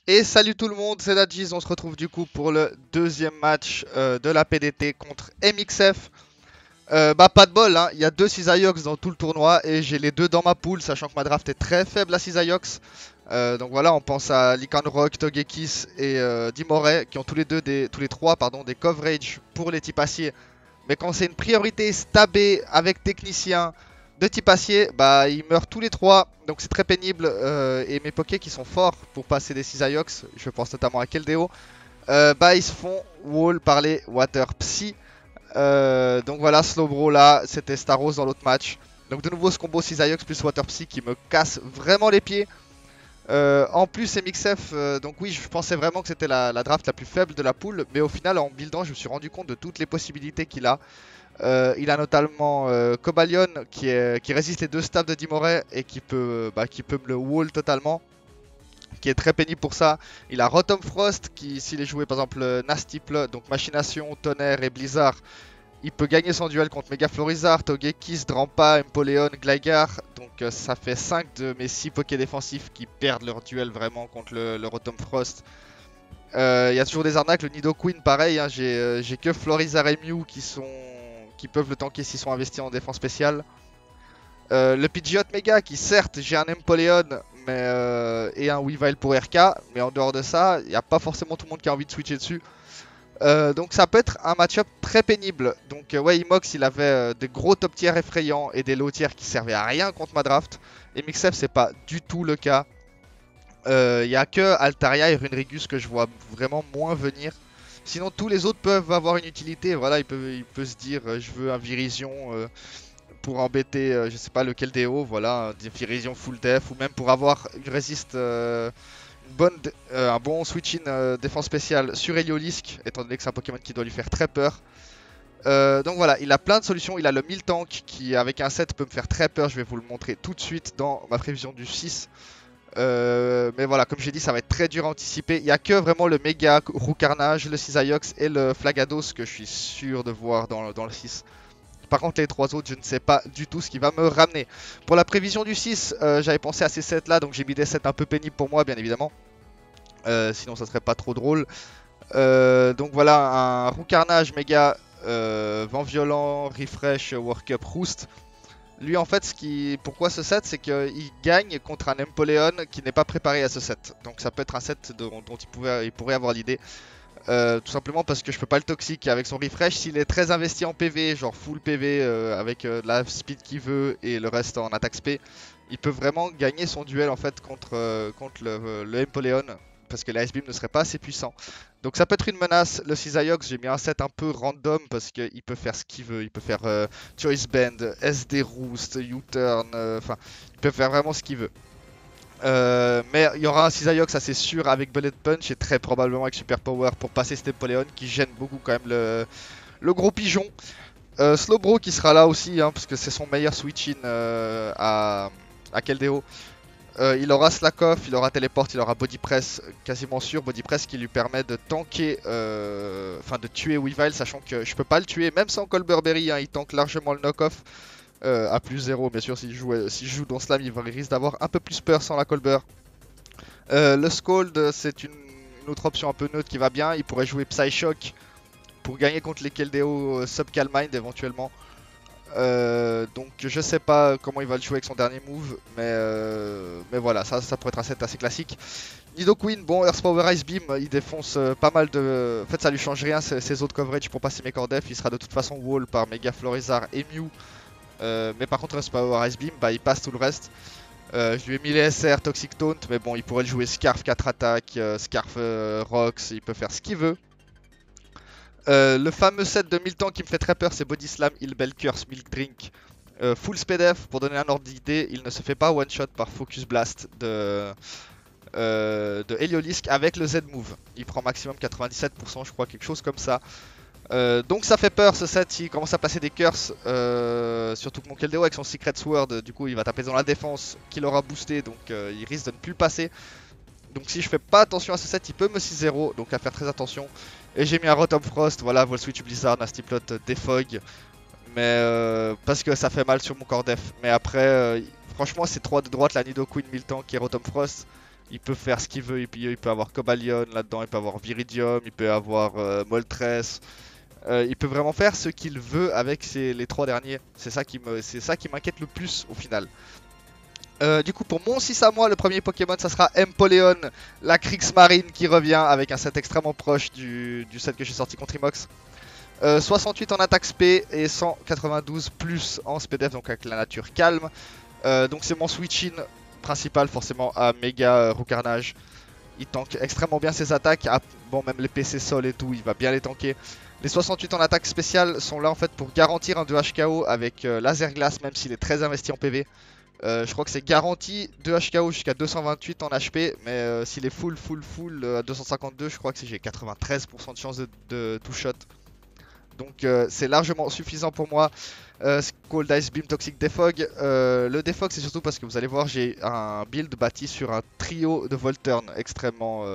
Et salut tout le monde, c'est Nadjiz, on se retrouve du coup pour le deuxième match de la PDT contre MXF. Pas de bol, hein. Il y a deux Cisaiox dans tout le tournoi et j'ai les deux dans ma poule, sachant que ma draft est très faible à Cisaiox. Donc voilà, on pense à Lycan Rock, Togekis et Dimore qui ont tous les trois des coverage pour les types acier. Mais quand c'est une priorité stabé avec technicien de type acier, bah ils meurent tous les trois. Donc c'est très pénible. Et mes pokés qui sont forts pour passer des Cisaiox, je pense notamment à Keldeo, bah ils se font wall par les Water Psy. Donc voilà, Slowbro là, c'était Staros dans l'autre match. Donc de nouveau ce combo Cisaiox plus Water Psy qui me casse vraiment les pieds. En plus MXF, donc oui je pensais vraiment que c'était la draft la plus faible de la poule. Mais au final en buildant je me suis rendu compte de toutes les possibilités qu'il a. Il a notamment Cobalion qui résiste les deux staffs de Dimore et qui peut me le wall totalement, qui est très pénible pour ça. Il a Rotom Frost qui, s'il est joué par exemple Nasty Plot, donc Machination, Tonnerre et Blizzard, il peut gagner son duel contre Mega Florizard, Togekiss, Drampa, Empoleon, Gligar. Donc ça fait 5 de mes 6 Poké défensifs qui perdent leur duel vraiment contre le Rotom Frost. Il y a toujours des arnaques, le Nidoqueen pareil, hein, j'ai que Florizard et Mew qui peuvent le tanker s'ils sont investis en défense spéciale. Le Pidgeot Mega qui certes j'ai un Empoleon et un Weavile pour RK, mais en dehors de ça, il n'y a pas forcément tout le monde qui a envie de switcher dessus. Donc ça peut être un match-up très pénible. Donc ouais, Imox il avait des gros top tiers effrayants et des low tiers qui servaient à rien contre ma draft. Et Mixef c'est pas du tout le cas. Il n'y a que Altaria et Runerigus que je vois vraiment moins venir. Sinon tous les autres peuvent avoir une utilité. Voilà, il peut se dire je veux un Virizion pour embêter, je sais pas lequel des hauts, voilà, un Virizion full def ou même pour avoir une résiste, un bon switch-in défense spéciale sur Heliolisk, étant donné que c'est un Pokémon qui doit lui faire très peur. Donc voilà, il a plein de solutions. Il a le Miltank qui, avec un set, peut me faire très peur. Je vais vous le montrer tout de suite dans ma prévision du 6. Mais voilà, comme j'ai dit, ça va être très dur à anticiper. Il n'y a que vraiment le Méga Roucarnage, le Cisaiox et le Flagados que je suis sûr de voir dans le 6. Par contre, les trois autres, je ne sais pas du tout ce qui va me ramener. Pour la prévision du 6, j'avais pensé à ces sets là, donc j'ai mis des sets un peu pénibles pour moi, bien évidemment. Sinon, ça serait pas trop drôle. Donc voilà, un Roucarnage méga, Vent Violent, Refresh, Work Up, Roost. Lui, en fait, pourquoi ce set, c'est qu'il gagne contre un Empoleon qui n'est pas préparé à ce set. Donc ça peut être un set dont il pourrait avoir l'idée. Tout simplement parce que je peux pas le toxique avec son refresh. S'il est très investi en PV, genre full PV avec la speed qu'il veut et le reste en attaque SP, il peut vraiment gagner son duel en fait contre le Empoleon parce que l'Ice Beam ne serait pas assez puissant. Donc ça peut être une menace. Le Cisaiox, j'ai mis un set un peu random parce qu'il peut faire ce qu'il veut. Il peut faire Choice Band, SD Roost, U-Turn, enfin, il peut faire vraiment ce qu'il veut. Mais il y aura un Cisaiox assez sûr avec Bullet Punch et très probablement avec Super Power pour passer Stepoleon qui gêne beaucoup quand même le gros pigeon. Slowbro qui sera là aussi hein, parce que c'est son meilleur switch-in à Keldeo. Il aura Slack Off, il aura Teleport, il aura Body Press quasiment sûr. Body Press qui lui permet de tanker, enfin de tuer Weavile, sachant que je peux pas le tuer même sans Colburberry, hein, il tank largement le knock-off. À plus 0, bien sûr, si je joue dans Slam, il risque d'avoir un peu plus peur sans la Colbur. Le Scold, c'est une autre option un peu neutre qui va bien. Il pourrait jouer Psyshock pour gagner contre les Keldeo Sub Calmind éventuellement. Donc je sais pas comment il va le jouer avec son dernier move, mais voilà, ça pourrait être un set assez classique. Nidoqueen, bon, Earth Power Ice Beam, il défonce pas mal de... En fait, ça lui change rien, ses autres coverage pour passer mes corps def. Il sera de toute façon wall par Mega Florizard et Mew. Mais par contre, Earth Power Ice Beam, bah, il passe tout le reste. Je lui ai mis les SR Toxic Taunt, mais bon, il pourrait le jouer Scarf 4 attaques, Scarf Rocks, il peut faire ce qu'il veut. Le fameux set de Miltank qui me fait très peur, c'est Body Slam, Heal Bell Curse, Milk Drink. Full speed F, pour donner un ordre d'idée, il ne se fait pas one shot par Focus Blast de Heliolisk avec le Z move. Il prend maximum 97%, je crois, quelque chose comme ça. Donc ça fait peur ce set, il commence à passer des curses, surtout que mon Keldeo avec son Secret Sword, du coup il va taper dans la défense qu'il aura boosté, donc il risque de ne plus le passer. Donc si je fais pas attention à ce set, il peut me 6-0, donc à faire très attention. Et j'ai mis un Rotom Frost, voilà, Vol Switch Blizzard, Nasty Plot, Defog, mais parce que ça fait mal sur mon corps def. Mais après, franchement c'est 3 de droite, la Nidoqueen, Miltank et Rotom Frost. Il peut faire ce qu'il veut, il peut avoir Cobalion là-dedans, il peut avoir Viridium, il peut avoir Moltres. Il peut vraiment faire ce qu'il veut avec les trois derniers. C'est ça qui m'inquiète le plus au final. Du coup, pour mon 6 à moi, le premier Pokémon, ça sera Empoleon, la Kriegsmarine qui revient avec un set extrêmement proche du set que j'ai sorti contre Imox. 68 en attaque SP et 192 plus en SPDF, donc avec la nature calme. Donc c'est mon switch-in principal forcément à Méga Roucarnage. Il tank extrêmement bien ses attaques. Ah, bon, même les PC sol et tout, il va bien les tanker. Les 68 en attaque spéciale sont là en fait pour garantir un 2 HKO avec laser glace, même s'il est très investi en PV. Je crois que c'est garanti 2 HKO jusqu'à 228 en HP, mais s'il est full à 252, je crois que j'ai 93% de chance de two shot. Donc c'est largement suffisant pour moi. Cold Ice Beam Toxic Defog. Le Defog c'est surtout parce que vous allez voir j'ai un build bâti sur un trio de Volturn extrêmement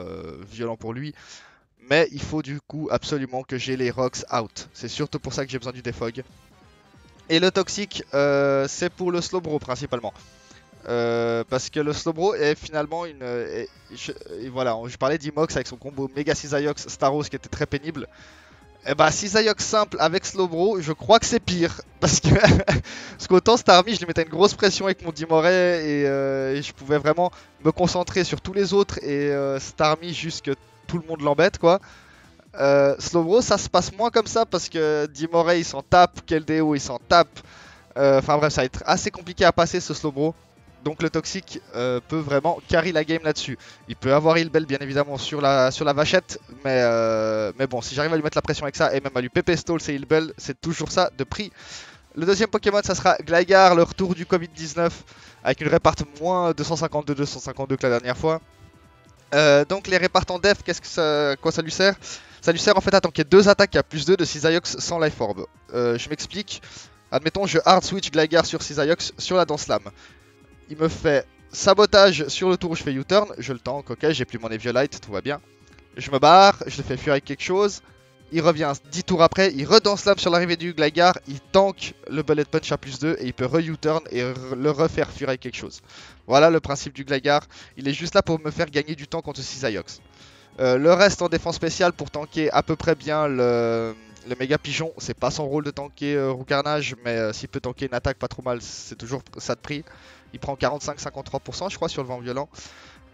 violent pour lui. Mais il faut du coup absolument que j'ai les Rocks out. C'est surtout pour ça que j'ai besoin du Defog. Et le Toxic c'est pour le Slowbro principalement. Parce que le Slowbro est finalement une... et voilà, je parlais d'Imox avec son combo Mega Cisaiox Staros qui était très pénible. Et bah Cisaiox simple avec Slowbro, je crois que c'est pire. Parce que parce qu'autant Starmie, je lui mettais une grosse pression avec mon Dimoray et je pouvais vraiment me concentrer sur tous les autres et Starmie juste que tout le monde l'embête quoi. Slowbro ça se passe moins comme ça parce que Dimoray il s'en tape, Keldeo il s'en tape. Enfin bref ça va être assez compliqué à passer ce Slowbro. Donc le Toxic peut vraiment carry la game là-dessus. Il peut avoir Healbell bien évidemment sur la vachette. Mais bon, si j'arrive à lui mettre la pression avec ça et même à lui PP stall ses Healbell, c'est toujours ça de prix. Le deuxième Pokémon, ça sera Gligar, le retour du Covid-19. Avec une réparte moins 252 que la dernière fois. Donc les répartes en def, quoi ça lui sert? Ça lui sert en fait à tanker 2 attaques à plus 2 de Cisaiox sans Life Orb. Je m'explique. Admettons, je hard switch Gligar sur Cisaiox sur la Danse Lame. Il me fait sabotage sur le tour où je fais U-turn, je le tank, ok, j'ai plus mon Eviolite, tout va bien. Je me barre, je le fais fuir avec quelque chose. Il revient 10 tours après, il redance l'âme sur l'arrivée du Gligar, il tank le Bullet Punch à plus 2 et il peut re-U-turn et le refaire fuir avec quelque chose. Voilà le principe du Gligar, il est juste là pour me faire gagner du temps contre Cisaiox. Le reste en défense spéciale pour tanker à peu près bien le méga pigeon, c'est pas son rôle de tanker Roucarnage, mais s'il peut tanker une attaque pas trop mal, c'est toujours ça de prix. Il prend 45-53% je crois sur le vent violent.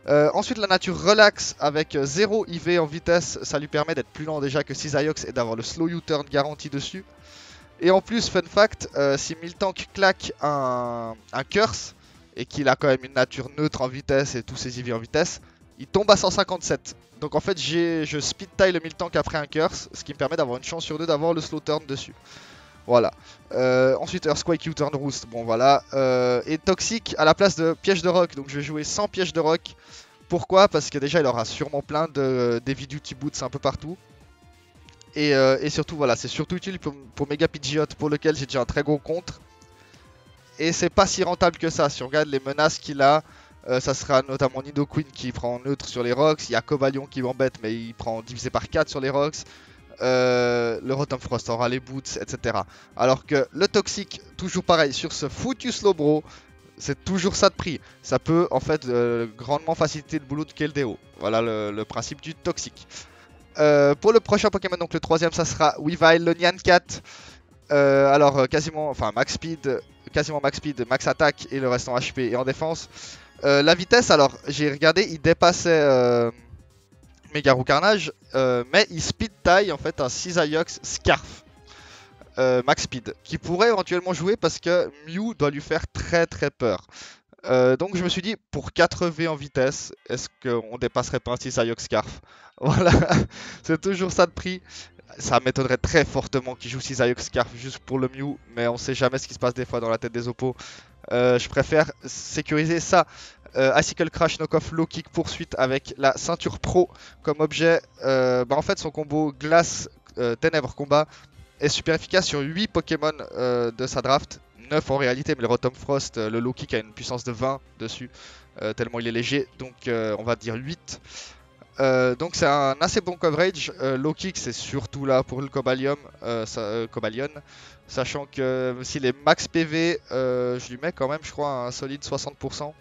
Ensuite la nature relax avec 0 IV en vitesse, ça lui permet d'être plus lent déjà que Cisaiox et d'avoir le slow U-turn garanti dessus. Et en plus, fun fact, si Miltank claque un curse et qu'il a quand même une nature neutre en vitesse et tous ses IV en vitesse, il tombe à 157. Donc en fait je speed taille le Miltank après un curse, ce qui me permet d'avoir une chance sur 2 d'avoir le slow turn dessus. Voilà. Ensuite Earthquake U-turn Roost, bon voilà. Et Toxic à la place de piège de rock, donc je vais jouer sans piège de rock. Pourquoi? Parce que déjà il aura sûrement plein de Heavy Duty Boots un peu partout. Et surtout voilà, c'est surtout utile pour Mega Pidgeot pour lequel j'ai déjà un très gros contre. Et c'est pas si rentable que ça, si on regarde les menaces qu'il a. Ça sera notamment Nidoqueen qui prend neutre sur les rocks. Il y a Cobalion qui m'embête mais il prend divisé par 4 sur les rocks. Le Rotom Frost aura les boots, etc. Alors que le Toxic, toujours pareil, sur ce foutu Slowbro, c'est toujours ça de prix. Ça peut en fait grandement faciliter le boulot de Keldeo. Voilà le principe du Toxic. Pour le prochain Pokémon, donc le troisième, ça sera Weavile, le Nyan Cat. Alors quasiment, enfin max speed, max attaque et le reste en HP et en défense. La vitesse, alors j'ai regardé, il dépassait Mega Roucarnage, mais il speed taille en fait un Cisaiox Scarf max speed qui pourrait éventuellement jouer parce que Mew doit lui faire très peur. Donc je me suis dit pour 4V en vitesse, est-ce qu'on dépasserait pas un Cisaiox Scarf? Voilà, c'est toujours ça de prix. Ça m'étonnerait très fortement qu'il joue Cisaiox Scarf juste pour le Mew, mais on sait jamais ce qui se passe des fois dans la tête des oppos. Je préfère sécuriser ça. Icicle Crash Knockoff Low Kick poursuite avec la ceinture pro comme objet. En fait son combo glace ténèbres combat est super efficace sur 8 Pokémon de sa draft. 9 en réalité, mais le Rotom Frost, le Low Kick a une puissance de 20 dessus, tellement il est léger, donc on va dire 8. Donc c'est un assez bon coverage. Low Kick c'est surtout là pour le Cobalion, sachant que s'il est max PV, je lui mets quand même je crois un solide 60%.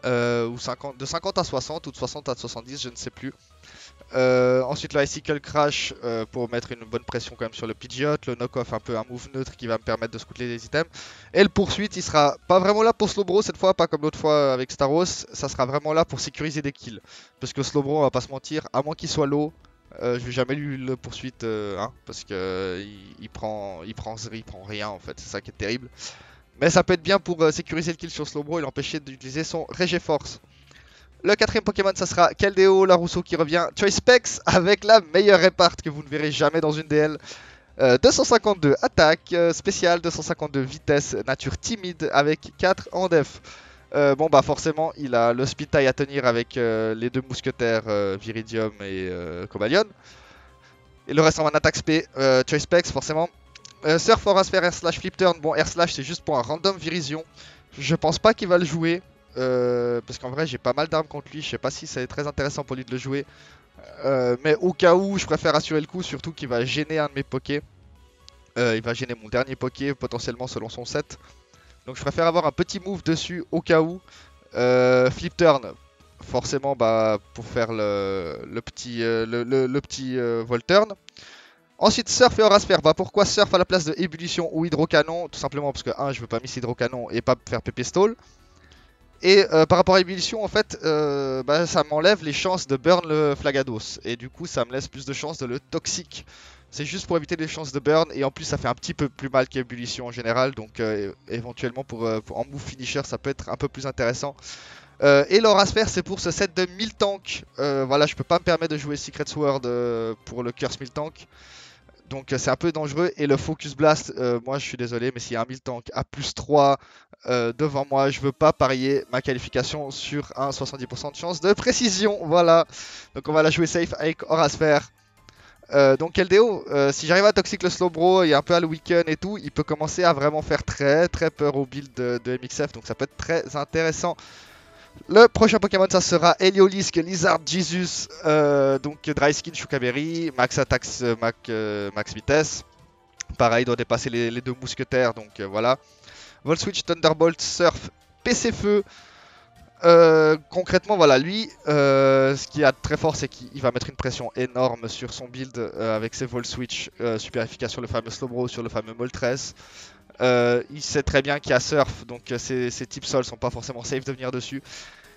ou 50, de 50 à 60 ou de 60 à 70, je ne sais plus. Ensuite le Icicle Crash pour mettre une bonne pression quand même sur le Pidgeot, le Knock-Off un peu un move neutre qui va me permettre de scoutler les items. Et le Poursuite il sera pas vraiment là pour Slowbro cette fois, pas comme l'autre fois avec Staros, ça sera vraiment là pour sécuriser des kills. Parce que Slowbro on va pas se mentir, à moins qu'il soit low, je vais jamais lui le Poursuite hein, parce que il prend rien en fait, c'est ça qui est terrible. Mais ça peut être bien pour sécuriser le kill sur Slowbro et l'empêcher d'utiliser son Regiforce. Le quatrième Pokémon, ça sera Keldeo Larousseau qui revient. Choice Specs avec la meilleure répart que vous ne verrez jamais dans une DL. 252 attaque spéciale, 252 vitesse, nature timide avec 4 en def. Bon bah forcément il a le speed tie à tenir avec les deux mousquetaires Viridium et Cobalion. Et le reste en attaque spé, Choice Specs forcément. Surf Aura Sphere Air Slash Flip Turn, bon Air Slash c'est juste pour un random Virizion. Je pense pas qu'il va le jouer. Parce qu'en vrai j'ai pas mal d'armes contre lui, je sais pas si c'est très intéressant pour lui de le jouer. Mais au cas où je préfère assurer le coup, surtout qu'il va gêner un de mes pokés. Il va gêner mon dernier poké potentiellement selon son set. Donc je préfère avoir un petit move dessus au cas où. Flip turn, forcément bah, pour faire le petit Volt turn. Ensuite Surf et Aura Sphere, bah pourquoi Surf à la place de Ébullition ou Hydrocanon? Tout simplement parce que 1 je veux pas miss Hydrocanon et pas faire PP Stall. Et par rapport à l'ébullition, en fait, bah, ça m'enlève les chances de burn le Flagados. Et du coup, ça me laisse plus de chances de le toxique. C'est juste pour éviter les chances de burn. Et en plus, ça fait un petit peu plus mal qu'ébullition en général. Donc, éventuellement, en move finisher, ça peut être un peu plus intéressant. Et l'Aura Sphere, c'est pour ce set de 1000 tanks. Voilà, je peux pas me permettre de jouer Secret Sword pour le Curse 1000 tanks. Donc c'est un peu dangereux. Et le Focus Blast, moi je suis désolé, mais s'il y a un 1000 tank à plus 3 devant moi, je veux pas parier ma qualification sur un 70% de chance de précision. Voilà. Donc on va la jouer safe avec Aura Sphere. Donc Keldeo, si j'arrive à toxic le Slowbro et un peu à le weaken et tout, il peut commencer à vraiment faire très peur au build de MXF. Donc ça peut être très intéressant. Le prochain Pokémon ça sera Heliolisk, Lizard Jesus, donc Dry Skin, Shukaberry, Max Attack, Max Vitesse. Pareil, il doit dépasser les deux mousquetaires, donc voilà. Volt Switch, Thunderbolt, Surf, PC Feu. Concrètement, voilà, lui, ce qui a de très fort, c'est qu'il va mettre une pression énorme sur son build avec ses Volt Switch, super efficace sur le fameux Slowbro, sur le fameux Moltres. Il sait très bien qu'il y a Surf, donc ces types Sol sont pas forcément safe de venir dessus.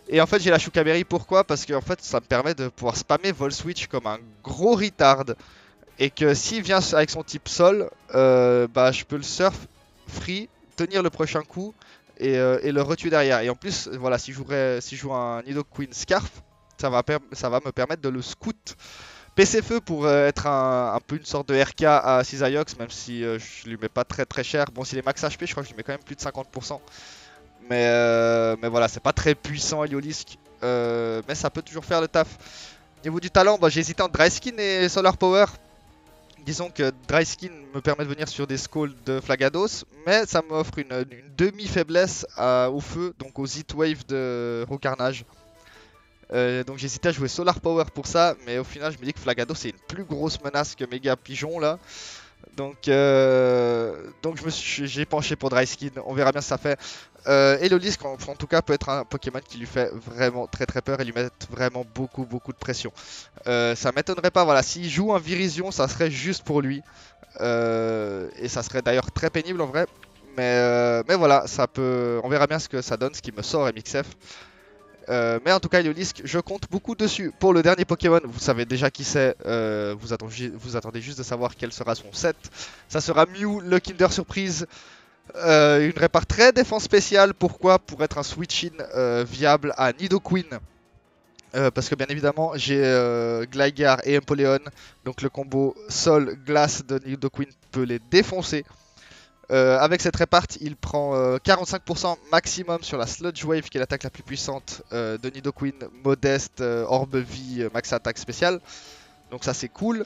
Et en fait j'ai la Shukaberry, pourquoi? Parce que en fait ça me permet de pouvoir spammer Volt Switch comme un gros retard. Et que s'il vient avec son type Sol, bah je peux le Surf free, tenir le prochain coup et le retuer derrière. Et en plus voilà, si je joue un Nidoqueen Scarf, ça va me permettre de le scout. PC Feu pour être un peu une sorte de RK à Cisaiox, même si je lui mets pas très cher. Bon, s'il est max HP, je crois que je lui mets quand même plus de 50%. Mais voilà, c'est pas très puissant Heliolisk. Mais ça peut toujours faire le taf. Niveau du talent, bah, j'ai hésité entre Dry Skin et Solar Power. Disons que Dry Skin me permet de venir sur des Skulls de Flagados, mais ça m'offre une demi-faiblesse au feu, donc aux Heat Wave de Roucarnage. Donc j'ai hésité à jouer Solar Power pour ça, mais au final je me dis que Flagados c'est une plus grosse menace que Mega Pigeon là. Donc j'ai penché pour Dry Skin, on verra bien ce que ça fait. Heliolisk en tout cas peut être un Pokémon qui lui fait vraiment très peur et lui mettre vraiment beaucoup de pression. Ça m'étonnerait pas, voilà, s'il joue un Virizion ça serait juste pour lui. Et ça serait d'ailleurs très pénible en vrai. Mais voilà, on verra bien ce que ça donne, ce qui me sort MXF. Mais en tout cas Heliolisk, je compte beaucoup dessus. Pour le dernier Pokémon, vous savez déjà qui c'est, vous attendez juste de savoir quel sera son set. Ça sera Mew, le Kinder Surprise. Une répare très défense spéciale, pourquoi? Pour être un switch-in viable à Nidoqueen. Parce que bien évidemment j'ai Gligar et Empoleon, donc le combo sol-glace de Nidoqueen peut les défoncer. Avec cette répart, il prend 45% maximum sur la Sludge Wave, qui est l'attaque la plus puissante de Nidoqueen, modeste, orbe vie, max attaque spéciale. Donc ça c'est cool.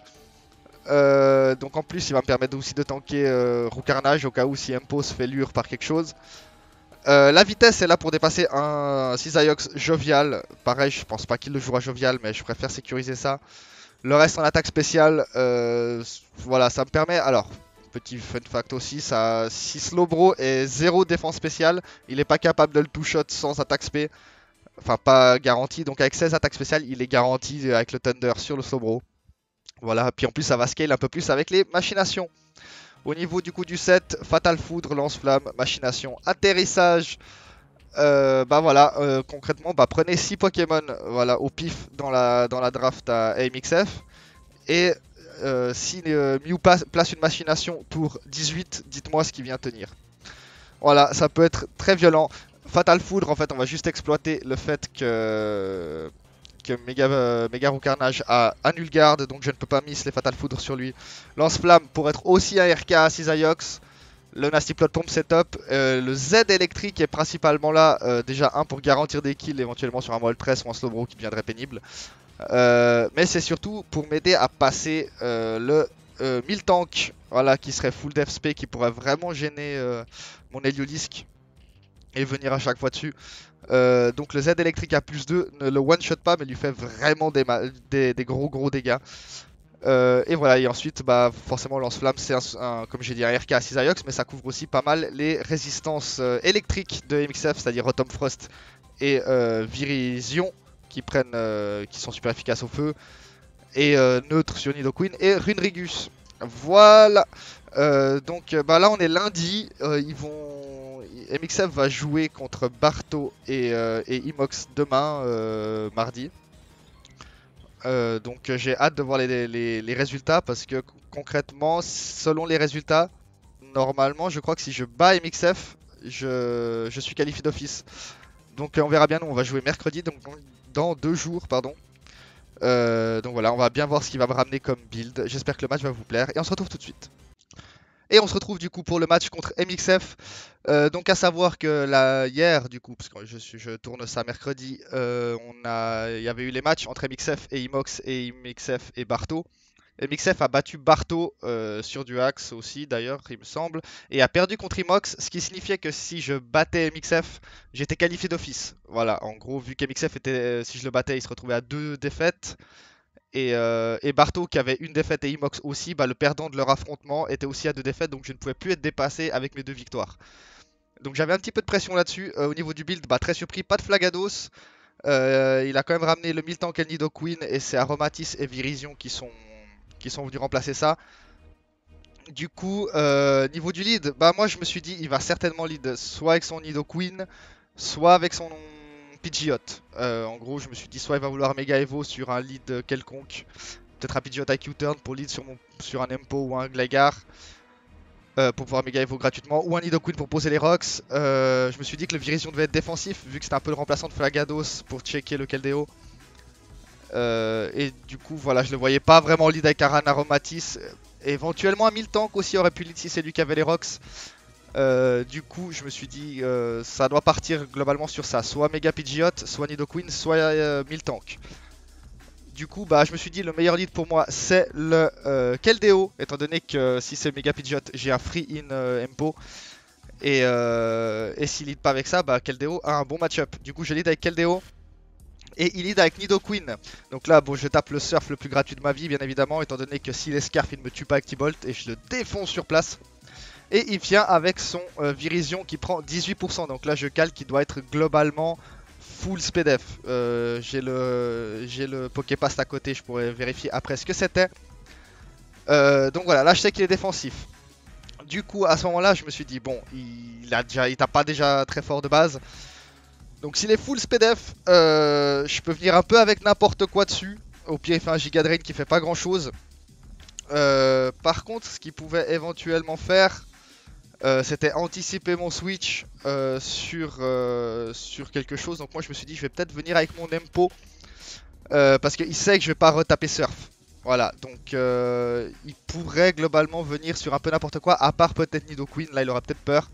Donc en plus il va me permettre aussi de tanker Roucarnage au cas où si Impo se fait lure par quelque chose. La vitesse est là pour dépasser un Cisaiox Jovial. Pareil, je pense pas qu'il le jouera Jovial, mais je préfère sécuriser ça. Le reste en attaque spéciale, voilà, ça me permet... Alors, petit fun fact aussi, si Slowbro est 0 défense spéciale, il est pas capable de le two-shot sans attaque spé. Enfin, pas garanti. Donc avec 16 attaques spéciales, il est garanti avec le Thunder sur le Slowbro. Voilà, puis en plus ça va scale un peu plus avec les machinations. Au niveau du coup du set, Fatal Foudre, Lance-Flamme, Machination, Atterrissage. Bah voilà, concrètement, bah prenez 6 Pokémon voilà, au pif dans la draft à AMXF. Et si Mew place une machination tour 18, dites-moi ce qui vient tenir. Voilà, ça peut être très violent. Fatal Foudre, en fait, on va juste exploiter le fait que Mega Carnage a Annul Garde, donc je ne peux pas miss les Fatal Foudre sur lui. Lance-Flamme pour être aussi un RK à Cisaiox. Le Nasty Plot Pompe setup. Le Z électrique est principalement là, déjà un pour garantir des kills éventuellement sur un Moltres ou un Slowbro qui deviendrait pénible. Mais c'est surtout pour m'aider à passer le 1000 tank, voilà, qui serait full def spé, qui pourrait vraiment gêner mon Heliolisk et venir à chaque fois dessus. Donc le Z électrique à plus 2 ne le one shot pas, mais lui fait vraiment des gros dégâts. Et voilà, et ensuite, bah, forcément, Lance-Flamme, c'est comme j'ai dit, un RK à Cisaiox, mais ça couvre aussi pas mal les résistances électriques de MXF, c'est-à-dire Autumn Frost et Virizion, qui sont super efficaces au feu, et neutre sur Nidoqueen et Runerigus. Voilà. Donc bah là on est lundi, MXF va jouer contre Barto et Imox demain, mardi. Donc j'ai hâte de voir les résultats parce que concrètement, selon les résultats, normalement je crois que si je bats MXF, je suis qualifié d'office. Donc on verra bien, nous on va jouer mercredi, donc dans 2 jours, pardon. Donc voilà, on va bien voir ce qu'il va me ramener comme build. J'espère que le match va vous plaire et on se retrouve tout de suite. Et on se retrouve du coup pour le match contre MXF. Donc à savoir que hier, du coup, parce que je tourne ça mercredi, il y avait eu les matchs entre MXF et Imox et MXF et Barto. MXF a battu Barto sur du Axe aussi d'ailleurs, il me semble, et a perdu contre Imox, ce qui signifiait que si je battais MXF, j'étais qualifié d'office. Voilà, en gros, vu qu'MXF était, si je le battais, il se retrouvait à 2 défaites. Et Barto qui avait une défaite et Imox aussi, bah, le perdant de leur affrontement était aussi à 2 défaites, donc je ne pouvais plus être dépassé avec mes 2 victoires. Donc j'avais un petit peu de pression là-dessus. Au niveau du build, bah, très surpris, pas de Flagados. Il a quand même ramené le Miltank et le Nidoqueen et c'est Aromatis et Virizion qui sont venus remplacer ça. Du coup, niveau du lead, bah moi je me suis dit il va certainement lead soit avec son Nidoqueen, soit avec son Pidgeot. En gros, je me suis dit soit il va vouloir Mega Evo sur un lead quelconque, peut-être un Pidgeot IQ Turn pour lead sur un Empo ou un Gligar, pour pouvoir Mega Evo gratuitement, ou un Nidoqueen pour poser les rocks. Je me suis dit que le Virizion devait être défensif, vu que c'était un peu le remplaçant de Flagados pour checker le Keldeo. Et du coup, voilà, je le voyais pas vraiment lead avec Aran Aromatis. Éventuellement un Miltank aussi aurait pu lead si c'est lui qui avait les rocks. Du coup, je me suis dit, ça doit partir globalement sur ça. Soit Mega Pidgeot, soit Nidoqueen, soit Miltank. Du coup, bah, je me suis dit, le meilleur lead pour moi, c'est le Keldeo. Étant donné que si c'est Mega Pidgeot, j'ai un free in Empo. Et s'il lead pas avec ça, bah, Keldeo a un bon match-up. Du coup, je lead avec Keldeo. Et il lead avec Nidoqueen. Donc là, bon, je tape le surf le plus gratuit de ma vie, bien évidemment, étant donné que s'il est Scarf, il ne me tue pas avec T-Bolt et je le défonce sur place. Et il vient avec son Virizion qui prend 18%. Donc là, je calque qu'il doit être globalement full SPDF. J'ai le Poképast à côté, je pourrais vérifier après ce que c'était. Donc voilà, là, je sais qu'il est défensif. Du coup, à ce moment-là, je me suis dit, bon, il tape pas déjà très fort de base. Donc s'il est full SPDF, je peux venir un peu avec n'importe quoi dessus. Au pire, il fait un Giga Drain qui fait pas grand chose. Par contre, ce qu'il pouvait éventuellement faire, c'était anticiper mon switch sur quelque chose. Donc moi, je me suis dit, je vais peut-être venir avec mon Empo. Parce qu'il sait que je vais pas retaper Surf. Voilà, donc il pourrait globalement venir sur un peu n'importe quoi, à part peut-être Nidoqueen, là il aura peut-être peur.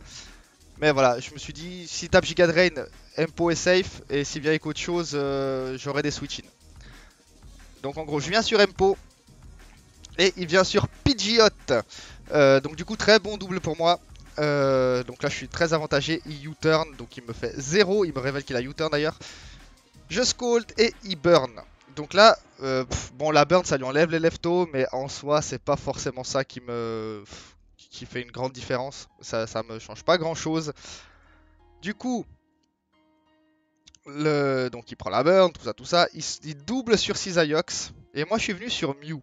Mais voilà, je me suis dit, s'il tape Giga Drain, Empo est safe, et s'il vient avec autre chose, j'aurai des switch-in. Donc en gros, je viens sur Empo, et il vient sur Pidgeot. Donc du coup, très bon double pour moi. Donc là, je suis très avantagé. Il U-turn, donc il me fait 0. Il me révèle qu'il a U-turn d'ailleurs. Je scold et il burn. Donc là, bon, la burn, ça lui enlève les leftos, mais en soi, c'est pas forcément ça qui fait une grande différence. Ça me change pas grand chose. Du coup, Donc il prend la burn, tout ça. Il double sur Cisaiox. Et moi je suis venu sur Mew.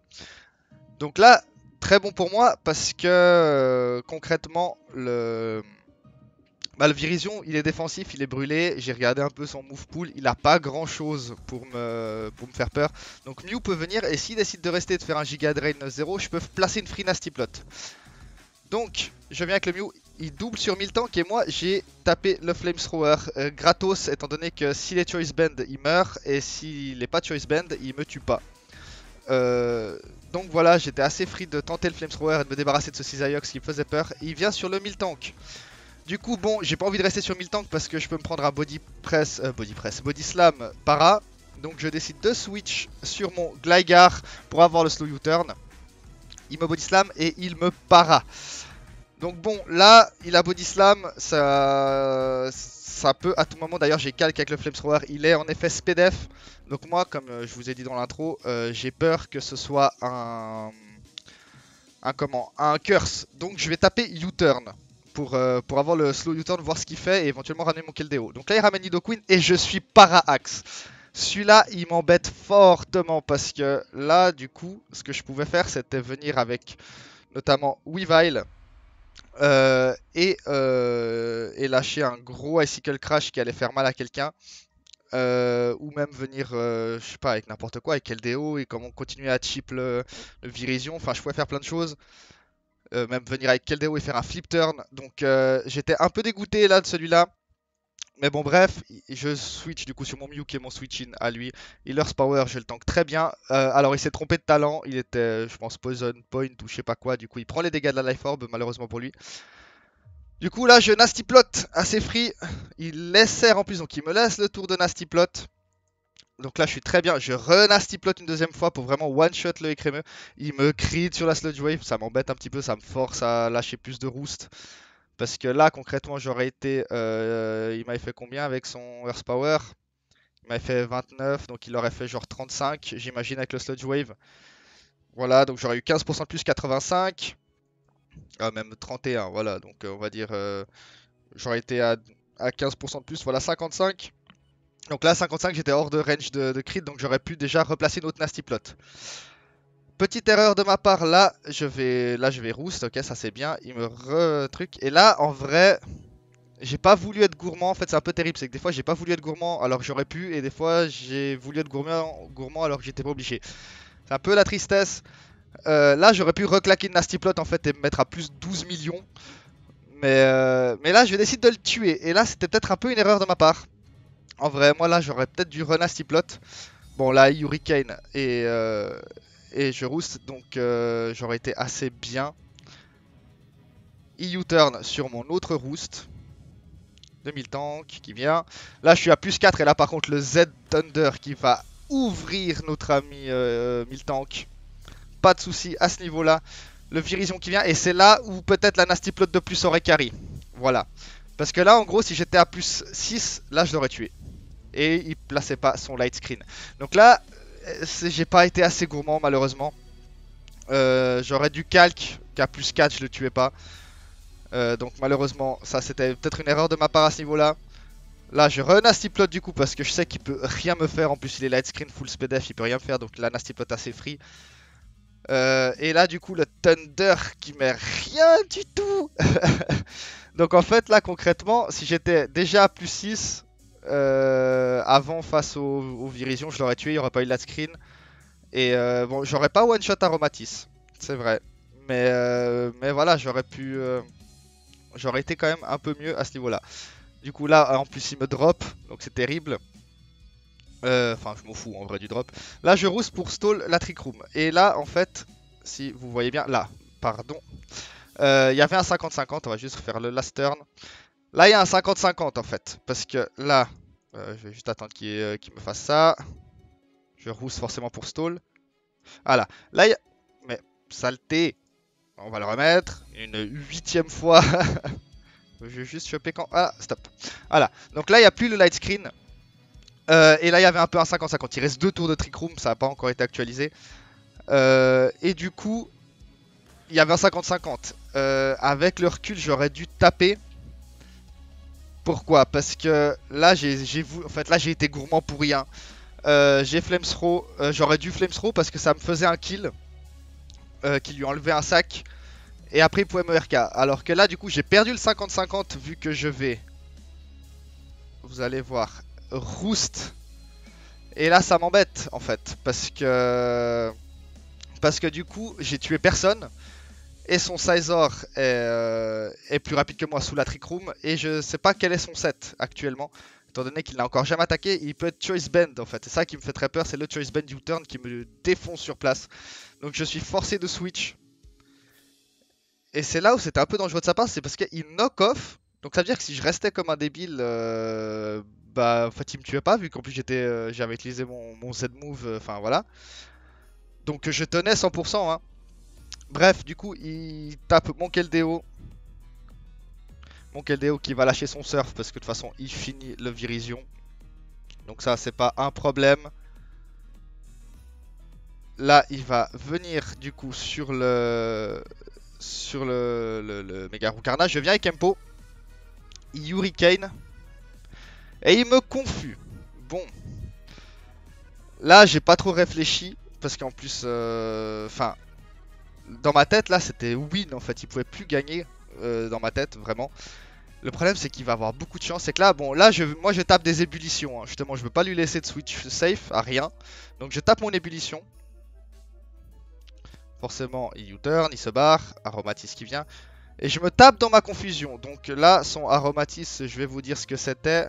Donc là, très bon pour moi parce que concrètement, le Virizion, il est défensif, il est brûlé. J'ai regardé un peu son move pool. Il a pas grand chose pour me faire peur. Donc Mew peut venir et s'il décide de rester et de faire un Giga Drain 0, je peux placer une Free Nasty Plot. Donc je viens avec le Mew. Il double sur 1000 tanks et moi j'ai tapé le Flamethrower gratos étant donné que s'il est Choice Band il meurt et s'il est pas Choice Band il me tue pas. Donc voilà, j'étais assez free de tenter le Flamethrower et de me débarrasser de ce Cisaiox qui me faisait peur. Il vient sur le 1000 tank. Du coup, bon, j'ai pas envie de rester sur 1000 tank parce que je peux me prendre un body slam para. Donc je décide de switch sur mon Gligar pour avoir le slow U-turn. Il me body slam et il me para. Donc bon, là, il a body slam, ça peut à tout moment, d'ailleurs j'ai calque avec le Flamethrower, il est en effet SPDF. Donc moi, comme je vous ai dit dans l'intro, j'ai peur que ce soit un curse. Donc je vais taper U-turn pour avoir le slow U-turn, voir ce qu'il fait et éventuellement ramener mon Keldeo. Donc là il ramène Nidoqueen et je suis para-axe. Celui-là il m'embête fortement parce que là du coup, ce que je pouvais faire c'était venir avec notamment Weavile. Et lâcher un gros Icicle Crash qui allait faire mal à quelqu'un. Ou même venir, je sais pas, avec n'importe quoi, avec LDO et comment continuer à chip le Virizion. Enfin, je pouvais faire plein de choses. Même venir avec Keldeo et faire un flip turn. Donc j'étais un peu dégoûté là de celui-là. Mais bon, bref, je switch du coup sur mon Mew qui est mon switch-in à lui. Healer's Power, je le tank très bien. Alors il s'est trompé de talent, il était, je pense, Poison Point ou je sais pas quoi. Du coup, il prend les dégâts de la Life Orb, malheureusement pour lui. Du coup, là, je Nasty Plot assez free. Il laisse en plus, donc il me laisse le tour de Nasty Plot. Donc là, je suis très bien. Je re-Nasty Plot une deuxième fois pour vraiment one-shot le écrémeux. Il me crie sur la Sludge Wave, ça m'embête un petit peu, ça me force à lâcher plus de roost. Parce que là, concrètement, j'aurais été. Il m'avait fait combien avec son Earth Power? Il m'avait fait 29, donc il aurait fait genre 35, j'imagine, avec le Sludge Wave. Voilà, donc j'aurais eu 15% de plus, 85. Ah, même 31, voilà. Donc on va dire. J'aurais été à 15% de plus, voilà, 55. Donc là, 55, j'étais hors de range de crit, donc j'aurais pu déjà replacer une autre Nasty Plot. Petite erreur de ma part, là je vais roost, ok, ça c'est bien, il me retruc. Et là, en vrai, j'ai pas voulu être gourmand, en fait c'est un peu terrible, c'est que des fois j'ai pas voulu être gourmand alors que j'aurais pu, et des fois j'ai voulu être gourmand alors que j'étais pas obligé. C'est un peu la tristesse. Là j'aurais pu reclaquer une Nasty Plot en fait et me mettre à plus 12 millions. Mais là je décide de le tuer, et là c'était peut-être un peu une erreur de ma part. En vrai, moi là j'aurais peut-être dû renasty plot. Bon là, Hurricane et je roost, donc j'aurais été assez bien. U-turn sur mon autre roost. 2000 tank qui vient. Là je suis à plus 4 et là par contre le Z Thunder qui va ouvrir notre ami 1000 tank. Pas de souci à ce niveau là. Le Virizion qui vient et c'est là où peut-être la Nasty Plot de plus aurait carry. Voilà. Parce que là en gros si j'étais à plus 6, là je l'aurais tué. Et il plaçait pas son light screen. Donc là, j'ai pas été assez gourmand malheureusement. J'aurais dû calque qu'à plus 4 je le tuais pas. Donc malheureusement ça c'était peut-être une erreur de ma part à ce niveau là. Là je re-nasty plot du coup parce que je sais qu'il peut rien me faire. En plus il est light screen full speed F, il peut rien me faire. Donc la nasty plot assez free. Et là du coup le Thunder qui met rien du tout. Donc en fait là concrètement si j'étais déjà à plus 6 avant face au Virizion je l'aurais tué, il n'y aurait pas eu de last screen. Et bon j'aurais pas one shot Aromatis, c'est vrai. Mais voilà j'aurais été quand même un peu mieux à ce niveau là. Du coup là en plus il me drop, donc c'est terrible. Enfin je m'en fous en vrai du drop. Là je rousse pour stall la trick room. Et là en fait si vous voyez bien là, pardon. Il y avait un 50-50, on va juste faire le last turn. Là, il y a un 50-50 en fait. Parce que là, je vais juste attendre qu'il me fasse ça. Je rousse forcément pour stall. Voilà. Là, il y a... Mais, saleté. On va le remettre. Une 8ème fois. Je vais juste choper quand... Ah, stop. Voilà. Donc là, il n'y a plus le light screen. Et là, il y avait un peu un 50-50. Il reste 2 tours de trick room. Ça n'a pas encore été actualisé. Et du coup, il y avait un 50-50. Avec le recul, j'aurais dû taper. Pourquoi? Parce que là, en fait, là, j'ai été gourmand pour rien. J'ai Flames Throw, j'aurais dû Flames Throw parce que ça me faisait un kill qui lui enlevait un sac. Et après, il pouvait me RK. Alors que là, du coup, j'ai perdu le 50-50 vu que je vais, vous allez voir, Roost. Et là, ça m'embête en fait. Parce que du coup, j'ai tué personne. Et son Sizor est plus rapide que moi sous la Trick Room. Et je sais pas quel est son set actuellement. Étant donné qu'il n'a encore jamais attaqué, il peut être Choice Bend en fait. C'est ça qui me fait très peur, c'est le Choice Bend U-Turn qui me défonce sur place. Donc je suis forcé de switch. Et c'est là où c'était un peu dangereux de sa part, c'est parce qu'il knock off. Donc ça veut dire que si je restais comme un débile, bah en fait il me tuait pas vu qu'en plus j'avais utilisé mon Z-move, enfin voilà. Donc je tenais 100%, hein. Bref, du coup il tape mon Keldeo. Mon Keldeo qui va lâcher son surf parce que de toute façon il finit le Virizion. Donc ça c'est pas un problème. Là il va venir du coup sur le Mega Roucarnage. Je viens avec Empo. Il Hurricane. Et il me confus. Bon. Là j'ai pas trop réfléchi. Parce qu'en plus, enfin, dans ma tête là c'était win en fait. Il pouvait plus gagner dans ma tête vraiment. Le problème c'est qu'il va avoir beaucoup de chance. C'est que là, bon, là moi je tape des ébullitions. Hein. Justement, je veux pas lui laisser de switch safe à rien. Donc je tape mon ébullition. Forcément, il U-turn, il se barre. Aromatis qui vient. Et je me tape dans ma confusion. Donc là, son Aromatis, je vais vous dire ce que c'était.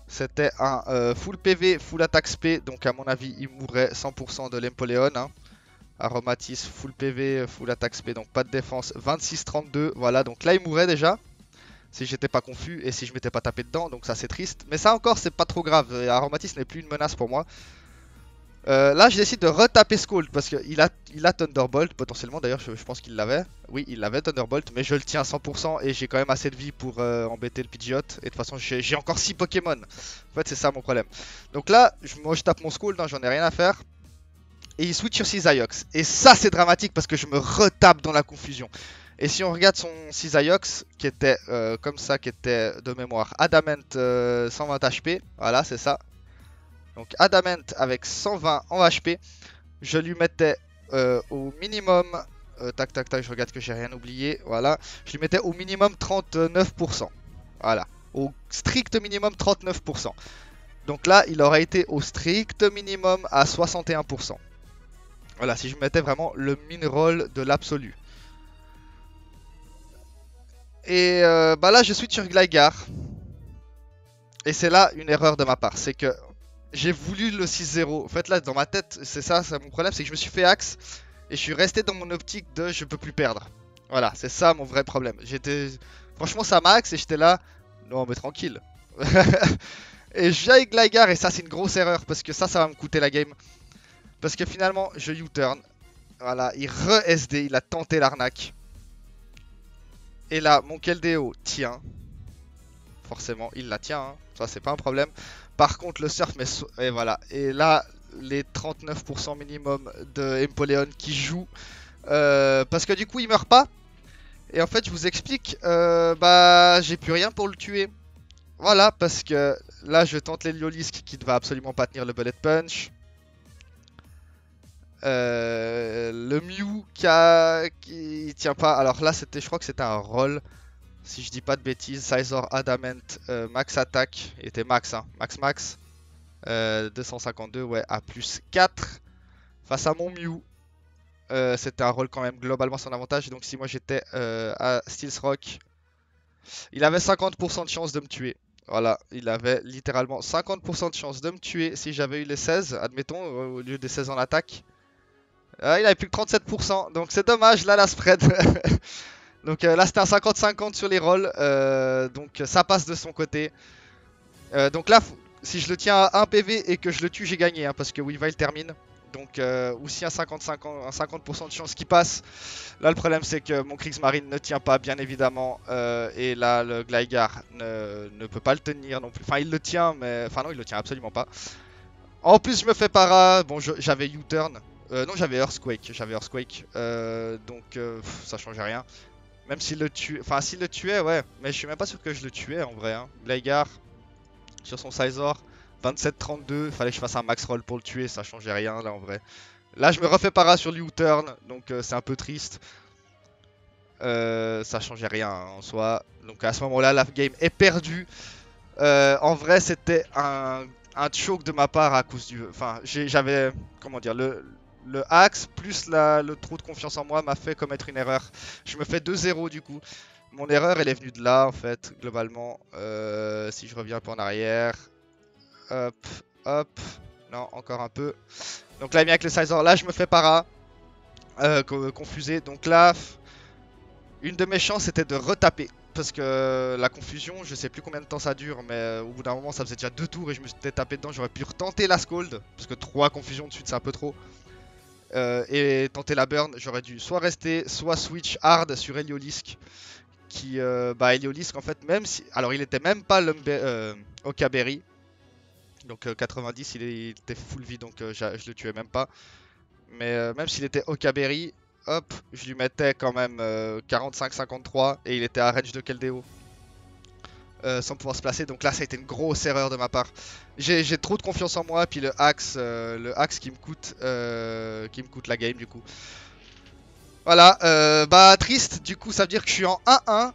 C'était un full PV, full attaque SP. Donc à mon avis, il mourrait 100% de l'Empoleon. Hein. Aromatis, full PV, full attaque SP. Donc pas de défense. 26-32. Voilà, donc là, il mourrait déjà. Si j'étais pas confus et si je m'étais pas tapé dedans. Donc ça, c'est triste. Mais ça encore, c'est pas trop grave. Aromatis n'est plus une menace pour moi. Là, je décide de retaper Scald parce qu'il a Thunderbolt potentiellement. D'ailleurs, je pense qu'il l'avait. Oui, il l'avait Thunderbolt, mais je le tiens à 100% et j'ai quand même assez de vie pour embêter le Pidgeot. Et de toute façon, j'ai encore 6 Pokémon. En fait, c'est ça mon problème. Donc là, moi je tape mon Scald, hein, j'en ai rien à faire. Et il switch sur Cisaiox. Et ça, c'est dramatique parce que je me retape dans la confusion. Et si on regarde son Cisaiox, qui était comme ça, qui était de mémoire Adamant 120 HP, voilà, c'est ça. Donc Adamant avec 120 en HP, je lui mettais au minimum, tac tac tac, je regarde que j'ai rien oublié, voilà, je lui mettais au minimum 39%, voilà, au strict minimum 39%. Donc là, il aurait été au strict minimum à 61%. Voilà, si je mettais vraiment le min-roll de l'absolu. Et bah là, je switch sur Gligar. Et c'est là une erreur de ma part, c'est que j'ai voulu le 6-0. En fait, là, dans ma tête, c'est ça mon problème, c'est que je me suis fait axe et je suis resté dans mon optique de je peux plus perdre. Voilà, c'est ça mon vrai problème. Franchement, ça m'a axe et j'étais là, non, mais tranquille. Et je viens avec Gligar et ça, c'est une grosse erreur parce que ça va me coûter la game. Parce que finalement, je U-turn. Voilà, il re-SD, il a tenté l'arnaque. Et là, mon Keldeo tient. Forcément, il la tient, hein. Ça, c'est pas un problème. Par contre, le surf, et voilà. Et là, les 39% minimum de Empoleon qui joue. Parce que du coup, il meurt pas. Et en fait, je vous explique. Bah, j'ai plus rien pour le tuer. Voilà, parce que là, je tente l'Héliolisk qui ne va absolument pas tenir le Bullet Punch. Le Mew qui tient pas. Alors là, je crois que c'était un roll. Si je dis pas de bêtises, Sizor Adamant max attaque, il était max, hein, max. 252, ouais, à plus 4 face à mon Mew. C'était un rôle quand même globalement son avantage. Donc si moi j'étais à Steels Rock, il avait 50% de chance de me tuer. Voilà, il avait littéralement 50% de chance de me tuer si j'avais eu les 16, admettons, au lieu des 16 en attaque. Il avait plus que 37%, donc c'est dommage, là la spread. Donc là c'était un 50-50 sur les rolls, donc ça passe de son côté. Donc là, si je le tiens à 1 PV et que je le tue, j'ai gagné, hein, parce que Weavile termine. Donc aussi un 50% de chance qui passe. Là le problème c'est que mon Kriegsmarine ne tient pas bien évidemment. Et là le Gligar ne peut pas le tenir non plus. Enfin il le tient mais... Enfin non il le tient absolument pas. En plus je me fais para. Bon j'avais U-turn. Non j'avais Earthquake. Donc ça changeait rien. Même s'il le tuait, enfin s'il le tuait, ouais, mais je suis même pas sûr que je le tuais en vrai. Hein. Bligard sur son Sizor, 27-32, fallait que je fasse un max roll pour le tuer, ça changeait rien là en vrai. Là je me refais para sur le U-turn, donc c'est un peu triste. Ça changeait rien hein, en soi. Donc à ce moment-là, la game est perdue. En vrai, c'était un choke de ma part à cause du. Enfin, j'avais. Comment dire le axe plus le trou de confiance en moi m'a fait commettre une erreur. Je me fais 2-0 du coup. Mon erreur, elle est venue de là en fait, globalement. Si je reviens un peu en arrière. Hop, hop. Non, encore un peu. Donc là, bien avec le Sizor, là, je me fais para. Confusé. Donc là. Une de mes chances c'était de retaper. Parce que la confusion, je sais plus combien de temps ça dure, mais au bout d'un moment ça faisait déjà 2 tours et je me suis tapé dedans. J'aurais pu retenter la scold, parce que 3 confusions de suite c'est un peu trop. Et tenter la burn, j'aurais dû soit rester, soit switch hard sur Heliolisk. Qui, bah Heliolisk en fait, même si. Alors il était même pas Okaberry. Donc 90, il était full vie, donc je le tuais même pas. Mais même s'il était Okaberry, hop, je lui mettais quand même 45-53 et il était à range de Keldeo. Sans pouvoir se placer, donc là ça a été une grosse erreur de ma part. J'ai trop de confiance en moi, puis le axe qui me coûte la game du coup. Voilà, bah triste, du coup ça veut dire que je suis en 1-1.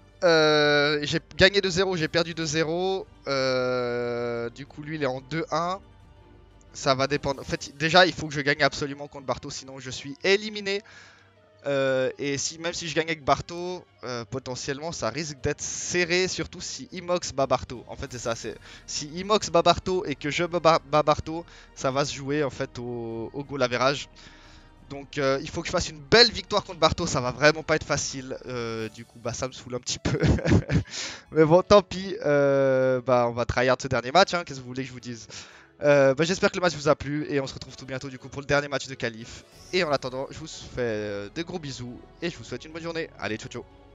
J'ai gagné 2-0, j'ai perdu 2-0. Du coup lui il est en 2-1. Ça va dépendre. En fait, déjà, il faut que je gagne absolument contre Barto, sinon je suis éliminé. Et même si je gagne avec Barto, potentiellement ça risque d'être serré, surtout si Imox bat Barto. En fait, c'est ça. Si Imox bat Barto et que je bats Barto, ça va se jouer en fait au goal average. Donc il faut que je fasse une belle victoire contre Barto, ça va vraiment pas être facile. Du coup, bah ça me saoule un petit peu. Mais bon, tant pis. Bah on va tryhard ce dernier match. Hein. Qu'est-ce que vous voulez que je vous dise? Bah, j'espère que le match vous a plu et on se retrouve tout bientôt du coup pour le dernier match de qualif. Et en attendant, je vous fais des gros bisous et je vous souhaite une bonne journée. Allez, ciao ciao.